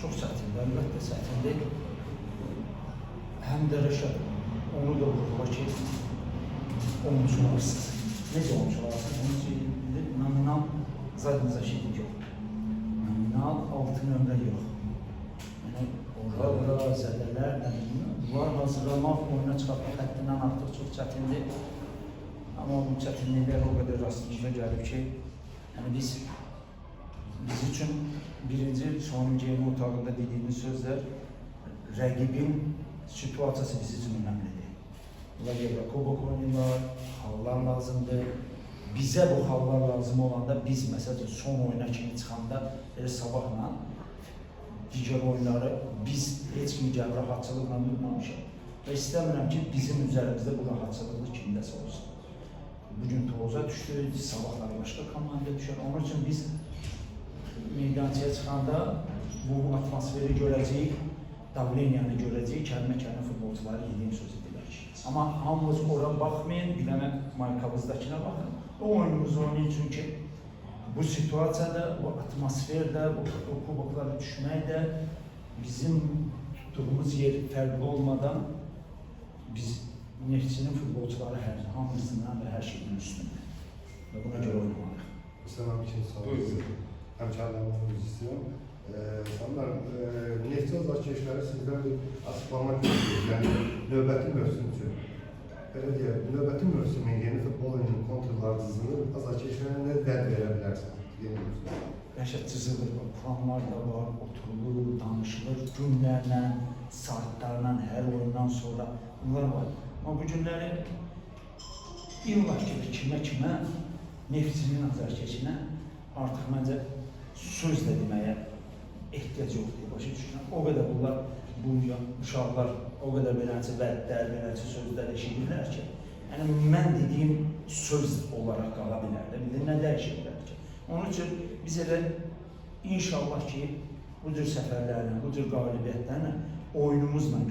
Çox çətindir, əlbəttə çətindir. Həm də Rəşad onu da vurdular ki, oyunçularsız. Necə oyunçularsız? Onun için nominal zadnı zaşidi yox. Nominal 6 nömrə yox. Yəni, orada zədələr, bunlar hazırlamaq, oyuna çıxartmaq həddindən artıq çox çətindir. Amma bu çətinliklər o qədər rastımıza gəlib ki, yəni biz üçün birinci son geyinmə otağında dediyimiz sözlər rəqibin situasiyası bizim üçün önəmlidir. Bunlar Evrokubok oynayırlar, hallar lazımdır. Bizə bu hallar lazım olanda biz məsələn son oyuna kimi çıxanda sabahla digər oyunları biz heç kimi gəl rahatçılıqla durmamışıq. Və istəmirəm ki, bizim üzərimizdə bu rahatçılıqlı kimdəsə olsun. Bugün Toğuza düşdü, sabahlar başqa komanda düşər. Onun üçün biz meydancıya çıxanda bu atmosferi görəcəyik, davleniyanı görəcəyik, kəlmə-kəlmə futbolcuları yediyim sözü deyək. Amma hamımız ora baxmayın, bir dənə markamızdakına baxın. O oyunumuzu oynayın çünki bu situasiyada, bu atmosferdə, bu kuboklara düşmək də bizim tutduğumuz yer fərqli olmadan biz Neftçinin futbolcuları hamısından və hər şeyin üstündə. Və buna görə oynamalıyıq. Sana bir şey sorayım. Həmkarlarımız istiyorum. Sanırım Neftçi azarkeşləri sizdən bir açıqlama görüyoruz. Yəni növbəti mövsüm üçün. Belə deyək, növbəti mövsümün yeni futbol oyununun kontrlarcısını azarkeşlərə nə vəd verə bilərsiniz? Yeni mövsüm. Qəşət çizilir, planlar da var, oturulur, danışılır, günlərlə, saatlərlə, hər oyundan sonra bunlar var. Amma bu günləri illah kimə Neftçinin azarkeşinə artıq məncə söz də deməyə ehtiyac yoxdur. Başa düşünürəm. O qədər bunlar, bu uşaqlar o qədər beləncə vədlər, beləncə sözlər eşidirlər ki, yəni mən dediyim söz olaraq qala bilər də, bir də nə dəyişə bilər ki. Onun üçün biz elə inşallah ki, bu cür səfərlərlə, bu cür qalibiyyətlərlə oyunumuzla